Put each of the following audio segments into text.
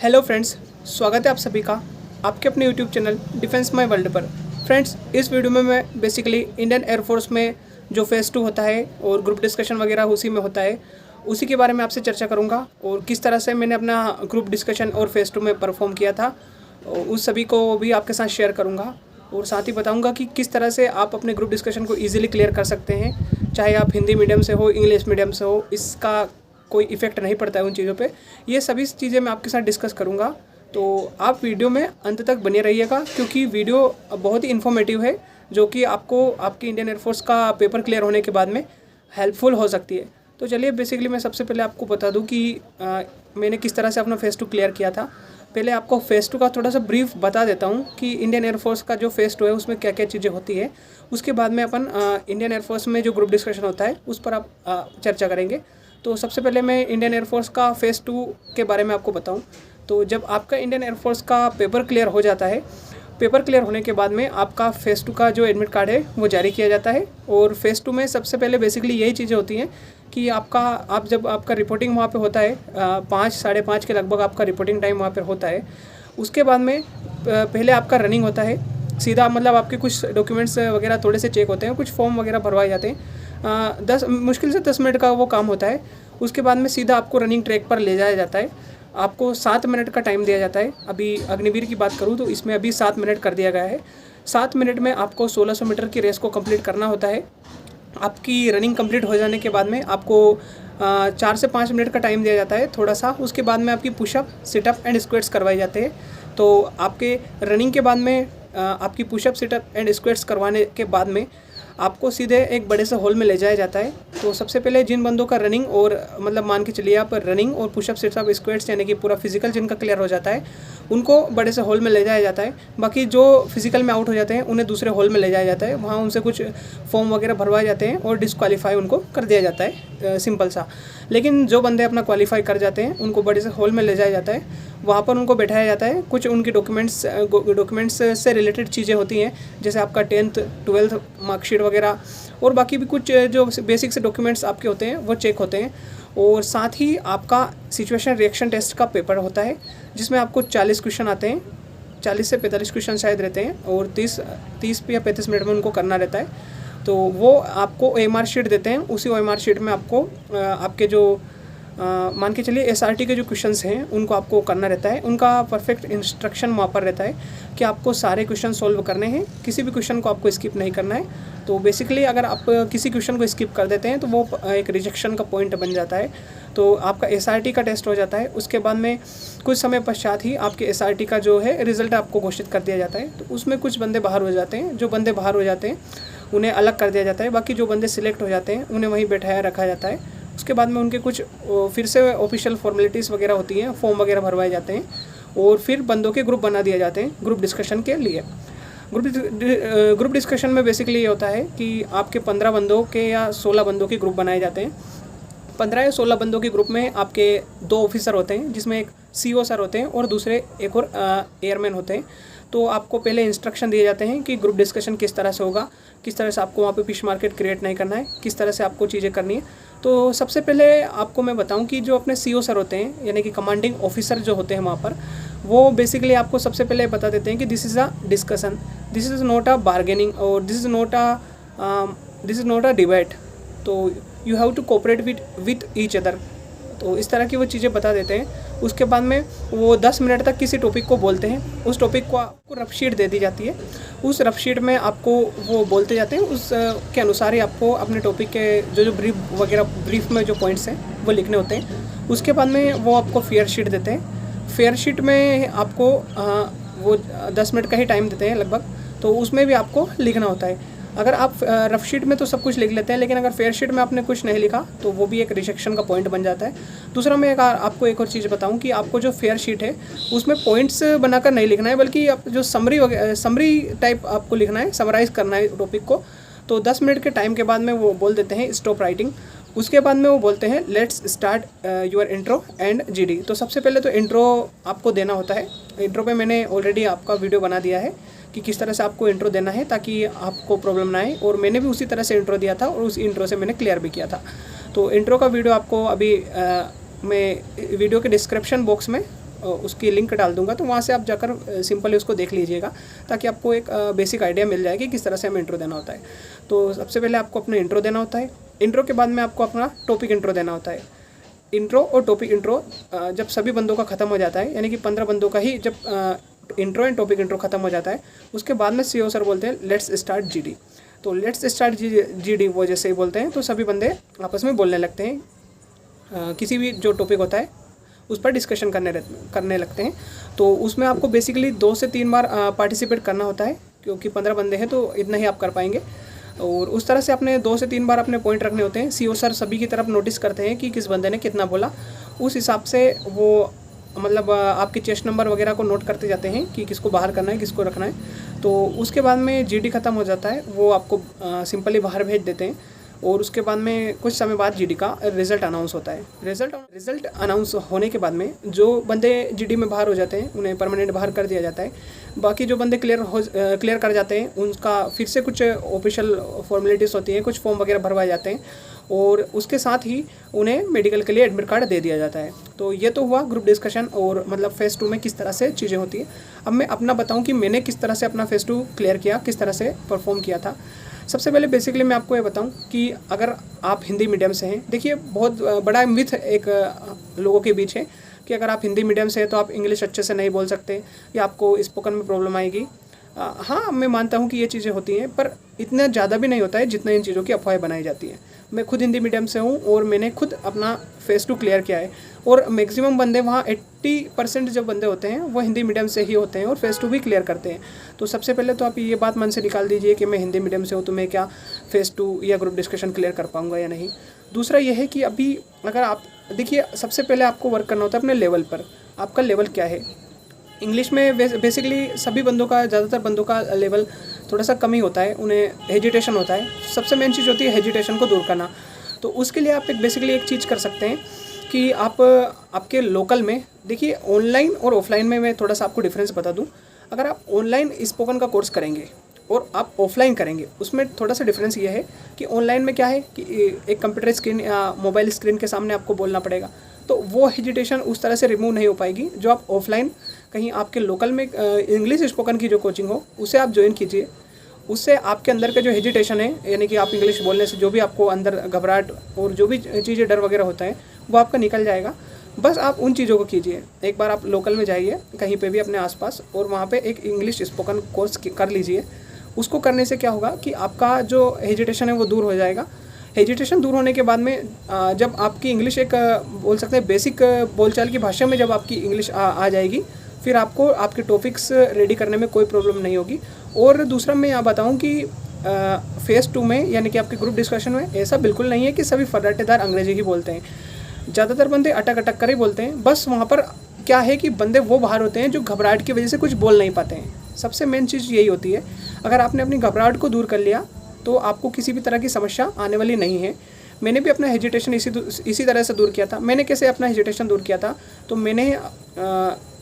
Hello friends, स्वागत है आप सभी का आपके अपने YouTube channel defence my world पर। फ्रेंड्स, इस वीडियो में मैं बेसिकली इंडियन एयरफोर्स में जो फेज़ 2 होता है और ग्रुप डिस्कशन वगैरह उसी में होता है, उसी के बारे में आपसे चर्चा करूंगा और किस तरह से मैंने अपना ग्रुप डिस्कशन और फेज़ 2 में परफॉर्म किया था उस सभी को भी आपके साथ शेयर करूँगा। और साथ ही बताऊँगा कि किस तरह से आप अपने ग्रुप डिस्कशन को ईजिली क्लियर कर सकते हैं, चाहे आप हिंदी मीडियम से हो, इंग्लिश मीडियम से हो, इसका कोई इफ़ेक्ट नहीं पड़ता है उन चीज़ों पे। ये सभी चीज़ें मैं आपके साथ डिस्कस करूँगा, तो आप वीडियो में अंत तक बने रहिएगा क्योंकि वीडियो बहुत ही इन्फॉर्मेटिव है, जो कि आपको आपके इंडियन एयरफोर्स का पेपर क्लियर होने के बाद में हेल्पफुल हो सकती है। तो चलिए बेसिकली मैं सबसे पहले आपको बता दूं कि मैंने किस तरह से अपना फेज़ 2 क्लियर किया था। पहले आपको फेज़ 2 का थोड़ा सा ब्रीफ बता देता हूं कि इंडियन एयरफोर्स का जो फेज़ 2 है उसमें क्या क्या चीज़ें होती है। उसके बाद में अपन इंडियन एयरफोर्स में जो ग्रुप डिस्कशन होता है उस पर आप चर्चा करेंगे। तो सबसे पहले मैं इंडियन एयरफोर्स का फेज़ 2 के बारे में आपको बताऊं। तो जब आपका इंडियन एयरफोर्स का पेपर क्लियर हो जाता है, पेपर क्लियर होने के बाद में आपका फेज़ 2 का जो एडमिट कार्ड है वो जारी किया जाता है। और फेज़ 2 में सबसे पहले बेसिकली यही चीज़ें होती हैं कि जब आपका रिपोर्टिंग वहाँ पे होता है 5 साढ़े 5 के लगभग आपका रिपोर्टिंग टाइम वहाँ पे होता है। उसके बाद में पहले आपका रनिंग होता है सीधा, मतलब आपके कुछ डॉक्यूमेंट्स वगैरह थोड़े से चेक होते हैं, कुछ फॉर्म वगैरह भरवाए जाते हैं। मुश्किल से 10 मिनट का वो काम होता है। उसके बाद में सीधा आपको रनिंग ट्रैक पर ले जाया जाता है। आपको 7 मिनट का टाइम दिया जाता है। अभी अग्निवीर की बात करूँ तो इसमें अभी 7 मिनट कर दिया गया है। 7 मिनट में आपको 1600 मीटर की रेस को कंप्लीट करना होता है। आपकी रनिंग कंप्लीट हो जाने के बाद में आपको 4 से 5 मिनट का टाइम दिया जाता है थोड़ा सा। उसके बाद में आपकी पुशअप, सिटअप एंड स्क्वेट्स करवाए जाते हैं। तो आपके रनिंग के बाद में आपकी पुशअप, सिटअप एंड स्क्वेट्स करवाने के बाद में आपको सीधे एक बड़े से हॉल में ले जाया जाता है। तो सबसे पहले जिन बंदों का रनिंग और मतलब मान के चलिए आप रनिंग और पुशअप, सिटअप, स्क्वेट्स यानी कि पूरा फिजिकल जिनका क्लियर हो जाता है उनको बड़े से हॉल में ले जाया जाता है। बाकी जो फिजिकल में आउट हो जाते हैं उन्हें दूसरे हॉल में ले जाया जाता है। वहाँ उनसे कुछ फॉर्म वगैरह भरवाए जाते हैं और डिस्क्वालीफाई उनको कर दिया जाता है, सिंपल सा। लेकिन जो बंदे अपना क्वालिफाई कर जाते हैं उनको बड़े से हॉल में ले जाया जाता है। वहाँ पर उनको बैठाया जाता है। कुछ उनकी डॉक्यूमेंट्स से रिलेटेड चीज़ें होती हैं, जैसे आपका 10th 12th मार्कशीट वगैरह और बाकी भी कुछ जो बेसिक से डॉक्यूमेंट्स आपके होते हैं वो चेक होते हैं। और साथ ही आपका सिचुएशन रिएक्शन टेस्ट का पेपर होता है जिसमें आपको 40 क्वेश्चन आते हैं, 40 से 45 क्वेश्चन शायद रहते हैं और 30 या 35 मिनट में उनको करना रहता है। तो वो आपको OMR शीट देते हैं। उसी OMR शीट में आपको आपके जो मान के चलिए SRT के जो क्वेश्चंस हैं उनको आपको करना रहता है। उनका परफेक्ट इंस्ट्रक्शन वहाँ पर रहता है कि आपको सारे क्वेश्चन सॉल्व करने हैं, किसी भी क्वेश्चन को आपको स्किप नहीं करना है। तो बेसिकली अगर आप किसी क्वेश्चन को स्किप कर देते हैं तो वो एक रिजेक्शन का पॉइंट बन जाता है। तो आपका SRT का टेस्ट हो जाता है। उसके बाद में कुछ समय पश्चात ही आपके SRT का जो है रिज़ल्ट आपको घोषित कर दिया जाता है। तो उसमें कुछ बंदे बाहर हो जाते हैं। जो बंदे बाहर हो जाते हैं उन्हें अलग कर दिया जाता है। बाकी जो बंदे सिलेक्ट हो जाते हैं उन्हें वहीं बैठाया रखा जाता है। उसके बाद में उनके कुछ फिर से ऑफिशियल फॉर्मेलिटीज़ वगैरह होती हैं, फॉर्म वगैरह भरवाए जाते हैं और फिर बंदों के ग्रुप बना दिए जाते हैं ग्रुप डिस्कशन के लिए। ग्रुप डिस्कशन में बेसिकली ये होता है कि आपके 15 बंदों के या 16 बंदों के ग्रुप बनाए जाते हैं। 15 या 16 बंदों के ग्रुप में आपके 2 ऑफिसर होते हैं, जिसमें एक CO सर होते हैं और दूसरे एक और एयरमैन होते हैं। तो आपको पहले इंस्ट्रक्शन दिए जाते हैं कि ग्रुप डिस्कशन किस तरह से होगा, किस तरह से आपको वहाँ पे फिश मार्केट क्रिएट नहीं करना है, किस तरह से आपको चीज़ें करनी है। तो सबसे पहले आपको मैं बताऊं कि जो अपने CO सर होते हैं यानी कि कमांडिंग ऑफिसर जो होते हैं वहाँ पर, वो बेसिकली आपको सबसे पहले बता देते हैं कि this is a discussion, this is not a bargaining और this is not a debate. तो you have to cooperate with each other. तो इस तरह की वो चीज़ें बता देते हैं। उसके बाद में वो 10 मिनट तक किसी टॉपिक को बोलते हैं। उस टॉपिक को आपको रफ शीट दे दी जाती है। उस रफ शीट में आपको वो बोलते जाते हैं, उस के अनुसार ही आपको अपने टॉपिक के जो ब्रीफ में जो पॉइंट्स हैं वो लिखने होते हैं। उसके बाद में वो आपको फेयर शीट देते हैं। फेयर शीट में आपको वो 10 मिनट का ही टाइम देते हैं लगभग। तो उसमें भी आपको लिखना होता है। अगर आप रफ शीट में तो सब कुछ लिख लेते हैं, लेकिन अगर फेयर शीट में आपने कुछ नहीं लिखा तो वो भी एक रिजेक्शन का पॉइंट बन जाता है। दूसरा मैं आपको एक और चीज़ बताऊं कि आपको जो फेयर शीट है उसमें पॉइंट्स बनाकर नहीं लिखना है, बल्कि आप जो समरी टाइप आपको लिखना है, समराइज़ करना है टॉपिक को। तो 10 मिनट के टाइम के बाद में वो बोल देते हैं स्टॉप राइटिंग। उसके बाद में वो बोलते हैं let's start your intro and GD। तो सबसे पहले तो इंट्रो आपको देना होता है। इंट्रो पे मैंने ऑलरेडी आपका वीडियो बना दिया है कि किस तरह से आपको इंट्रो देना है ताकि आपको प्रॉब्लम ना आए, और मैंने भी उसी तरह से इंट्रो दिया था और उस इंट्रो से मैंने क्लियर भी किया था। तो इंट्रो का वीडियो आपको अभी मैं वीडियो के डिस्क्रिप्शन बॉक्स में उसकी लिंक डाल दूंगा, तो वहाँ से आप जाकर सिंपली उसको देख लीजिएगा, ताकि आपको एक बेसिक आइडिया मिल जाए कि किस तरह से हमें इंट्रो देना होता है। तो सबसे पहले आपको अपना इंट्रो देना होता है। इंट्रो के बाद में आपको अपना टॉपिक इंट्रो देना होता है। इंट्रो और टॉपिक इंट्रो जब सभी बंदों का ख़त्म हो जाता है, यानी कि 15 बंदों का ही जब इंट्रो एंड टॉपिक इंट्रो ख़त्म हो जाता है, उसके बाद में सीईओ सर बोलते हैं लेट्स स्टार्ट जीडी। तो लेट्स स्टार्ट जीडी वो जैसे ही बोलते हैं तो सभी बंदे आपस में बोलने लगते हैं, किसी भी जो टॉपिक होता है उस पर डिस्कशन करने लगते हैं। तो उसमें आपको बेसिकली 2 से 3 बार पार्टिसिपेट करना होता है, क्योंकि 15 बंदे हैं तो इतना ही आप कर पाएंगे। और उस तरह से अपने 2 से 3 बार अपने पॉइंट रखने होते हैं। सीईओ सर सभी की तरफ नोटिस करते हैं कि किस बंदे ने कितना बोला, उस हिसाब से वो मतलब आपके चेस्ट नंबर वगैरह को नोट करते जाते हैं कि किसको बाहर करना है, किसको रखना है। तो उसके बाद में जीडी ख़त्म हो जाता है, वो आपको सिंपली बाहर भेज देते हैं। और उसके बाद में कुछ समय बाद जीडी का रिज़ल्ट अनाउंस होता है। रिज़ल्ट अनाउंस होने के बाद में जो बंदे जीडी में बाहर हो जाते हैं उन्हें परमानेंट बाहर कर दिया जाता है। बाकी जो बंदे क्लियर कर जाते हैं उनका फिर से कुछ ऑफिशियल फॉर्मेलिटीज़ होती हैं, कुछ फॉर्म वगैरह भरवाए जाते हैं और उसके साथ ही उन्हें मेडिकल के लिए एडमिट कार्ड दे दिया जाता है। तो ये तो हुआ ग्रुप डिस्कशन और मतलब फेज़ 2 में किस तरह से चीज़ें होती है। अब मैं अपना बताऊं कि मैंने किस तरह से अपना फेज़ 2 क्लियर किया, किस तरह से परफॉर्म किया था। सबसे पहले बेसिकली मैं आपको ये बताऊं कि अगर आप हिंदी मीडियम से हैं, देखिए बहुत बड़ा मिथ एक लोगों के बीच है कि अगर आप हिंदी मीडियम से हैं तो आप इंग्लिश अच्छे से नहीं बोल सकते या आपको स्पोकन में प्रॉब्लम आएगी। हाँ, मैं मानता हूँ कि ये चीज़ें होती हैं, पर इतना ज़्यादा भी नहीं होता है जितना इन चीज़ों की अफवाहें बनाई जाती हैं। मैं खुद हिंदी मीडियम से हूँ और मैंने खुद अपना फेज़ 2 क्लियर किया है और मैक्सिमम बंदे वहाँ 80% जो बंदे होते हैं वो हिंदी मीडियम से ही होते हैं और फेज़ 2 भी क्लियर करते हैं। तो सबसे पहले तो आप ये बात मन से निकाल दीजिए कि मैं हिंदी मीडियम से हूँ तो मैं क्या फेज़ 2 या ग्रुप डिस्कशन क्लियर कर पाऊँगा या नहीं। दूसरा ये है कि अभी अगर आप देखिए, सबसे पहले आपको वर्क करना होता है अपने लेवल पर। आपका लेवल क्या है? इंग्लिश में बेसिकली सभी बंदों का, ज़्यादातर बंदों का लेवल थोड़ा सा कम ही होता है, उन्हें हेजिटेशन होता है। सबसे मेन चीज़ होती है हेजिटेशन को दूर करना। तो उसके लिए आप बेसिकली एक चीज़ कर सकते हैं कि आप आपके लोकल में देखिए, ऑनलाइन और ऑफलाइन में मैं थोड़ा सा आपको डिफरेंस बता दूं। अगर आप ऑनलाइन स्पोकन का कोर्स करेंगे और आप ऑफलाइन करेंगे, उसमें थोड़ा सा डिफरेंस ये है कि ऑनलाइन में क्या है कि एक कंप्यूटर स्क्रीन या मोबाइल स्क्रीन के सामने आपको बोलना पड़ेगा, तो वो हेजिटेशन उस तरह से रिमूव नहीं हो पाएगी जो आप ऑफलाइन कहीं आपके लोकल में इंग्लिश स्पोकन की जो कोचिंग हो उसे आप ज्वाइन कीजिए। उससे आपके अंदर का जो हेजिटेशन है, यानी कि आप इंग्लिश बोलने से जो भी आपको अंदर घबराहट और जो भी चीज़ें डर वगैरह होता है वो आपका निकल जाएगा। बस आप उन चीज़ों को कीजिए। एक बार आप लोकल में जाइए कहीं पे भी अपने आसपास और वहाँ पे एक इंग्लिश स्पोकन कोर्स कर लीजिए। उसको करने से क्या होगा कि आपका जो हेजिटेशन है वो दूर हो जाएगा। हेजिटेशन दूर होने के बाद में जब आपकी इंग्लिश एक बोल सकते हैं बेसिक बोलचाल की भाषा में जब आपकी इंग्लिश आ जाएगी, फिर आपको आपके टॉपिक्स रेडी करने में कोई प्रॉब्लम नहीं होगी। और दूसरा मैं यहाँ बताऊँ कि फेज़ 2 में यानी कि आपके ग्रुप डिस्कशन में ऐसा बिल्कुल नहीं है कि सभी फर्राटेदार अंग्रेजी ही बोलते हैं। ज़्यादातर बंदे अटक अटक कर ही बोलते हैं। बस वहाँ पर क्या है कि बंदे वो बाहर होते हैं जो घबराहट की वजह से कुछ बोल नहीं पाते हैं। सबसे मेन चीज़ यही होती है। अगर आपने अपनी घबराहट को दूर कर लिया तो आपको किसी भी तरह की समस्या आने वाली नहीं है। मैंने भी अपना हेजिटेशन इसी तरह से दूर किया था। मैंने कैसे अपना हेजिटेशन दूर किया था, तो मैंने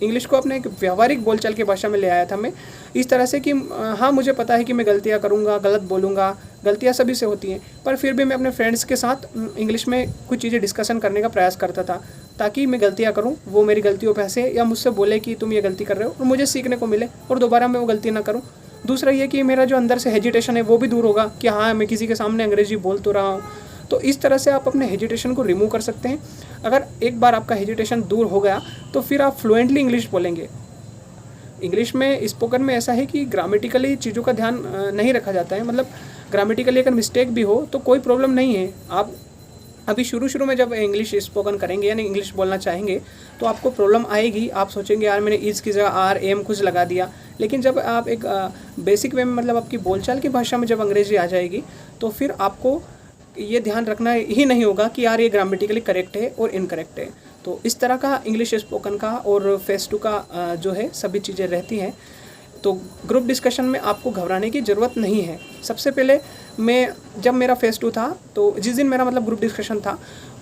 इंग्लिश को अपने एक व्यवहारिक बोलचाल की भाषा में ले आया था मैं, इस तरह से कि हाँ, मुझे पता है कि मैं गलतियाँ करूँगा, गलत बोलूँगा, गलतियाँ सभी से होती हैं, पर फिर भी मैं अपने फ्रेंड्स के साथ इंग्लिश में कुछ चीज़ें डिस्कशन करने का प्रयास करता था ताकि मैं गलतियाँ करूँ, वो मेरी गलतियों पे हंसे या मुझसे बोले कि तुम ये गलती कर रहे हो और मुझे सीखने को मिले और दोबारा मैं वो गलती ना करूँ। दूसरा ये कि मेरा जो अंदर से हेजिटेशन है वो भी दूर होगा कि हाँ, मैं किसी के सामने अंग्रेजी बोल तो रहा हूँ। तो इस तरह से आप अपने हेजिटेशन को रिमूव कर सकते हैं। अगर एक बार आपका हेजिटेशन दूर हो गया तो फिर आप फ्लुएंटली इंग्लिश बोलेंगे। इंग्लिश में स्पोकन में ऐसा है कि ग्रामेटिकली चीज़ों का ध्यान नहीं रखा जाता है। मतलब ग्रामेटिकली अगर मिस्टेक भी हो तो कोई प्रॉब्लम नहीं है। आप अभी शुरू में जब इंग्लिश स्पोकन करेंगे यानी इंग्लिश बोलना चाहेंगे तो आपको प्रॉब्लम आएगी। आप सोचेंगे यार मैंने इज की जगह आर एम कुछ लगा दिया, लेकिन जब आप एक बेसिक वे में मतलब आपकी बोलचाल की भाषा में जब अंग्रेजी आ जाएगी तो फिर आपको ये ध्यान रखना ही नहीं होगा कि यार ये ग्रामेटिकली करेक्ट है और इनकरेक्ट है। तो इस तरह का इंग्लिश स्पोकन का और फेज़ 2 का जो है सभी चीज़ें रहती हैं। तो ग्रुप डिस्कशन में आपको घबराने की ज़रूरत नहीं है। सबसे पहले जब मेरा फेज़ 2 था तो जिस दिन मेरा मतलब ग्रुप डिस्कशन था,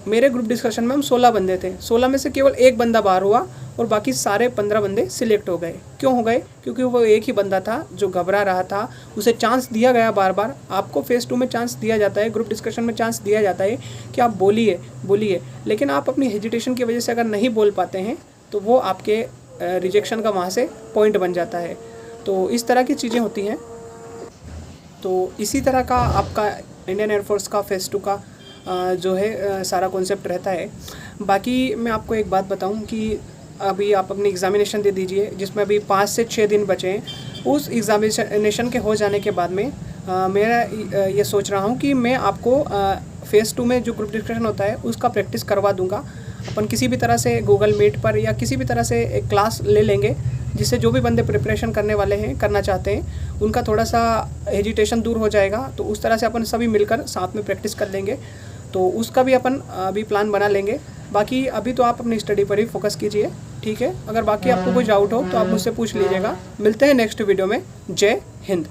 मेरे ग्रुप डिस्कशन में हम 16 बंदे थे। 16 में से केवल एक बंदा बाहर हुआ और बाकी सारे 15 बंदे सिलेक्ट हो गए। क्यों हो गए? क्योंकि वो एक ही बंदा था जो घबरा रहा था, उसे चांस दिया गया बार बार। आपको फेज़ 2 में चांस दिया जाता है, ग्रुप डिस्कशन में चांस दिया जाता है कि आप बोलिए, लेकिन आप अपनी हेजिटेशन की वजह से अगर नहीं बोल पाते हैं तो वो आपके रिजेक्शन का वहाँ से पॉइंट बन जाता है। तो इस तरह की चीज़ें होती हैं। तो इसी तरह का आपका इंडियन एयरफोर्स का फेज़ 2 का जो है सारा कॉन्सेप्ट रहता है। बाकी मैं आपको एक बात बताऊं कि अभी आप अपनी एग्ज़ामिनेशन दे दीजिए, जिसमें अभी 5 से 6 दिन बचे हैं। उस एग्ज़ामिनेशन के हो जाने के बाद में मेरा ये सोच रहा हूँ कि मैं आपको फेज़ 2 में जो ग्रुप डिस्कशन होता है उसका प्रैक्टिस करवा दूँगा। अपन किसी भी तरह से गूगल मीट पर या किसी भी तरह से एक क्लास ले लेंगे, जिससे जो भी बंदे प्रिपरेशन करने वाले हैं, करना चाहते हैं, उनका थोड़ा सा हेजिटेशन दूर हो जाएगा। तो उस तरह से अपन सभी मिलकर साथ में प्रैक्टिस कर लेंगे। तो उसका भी अपन अभी प्लान बना लेंगे। बाकी अभी तो आप अपनी स्टडी पर ही फोकस कीजिए, ठीक है। अगर बाकी आपको कोई डाउट हो तो आप मुझसे पूछ लीजिएगा। मिलते हैं नेक्स्ट वीडियो में। जय हिंद।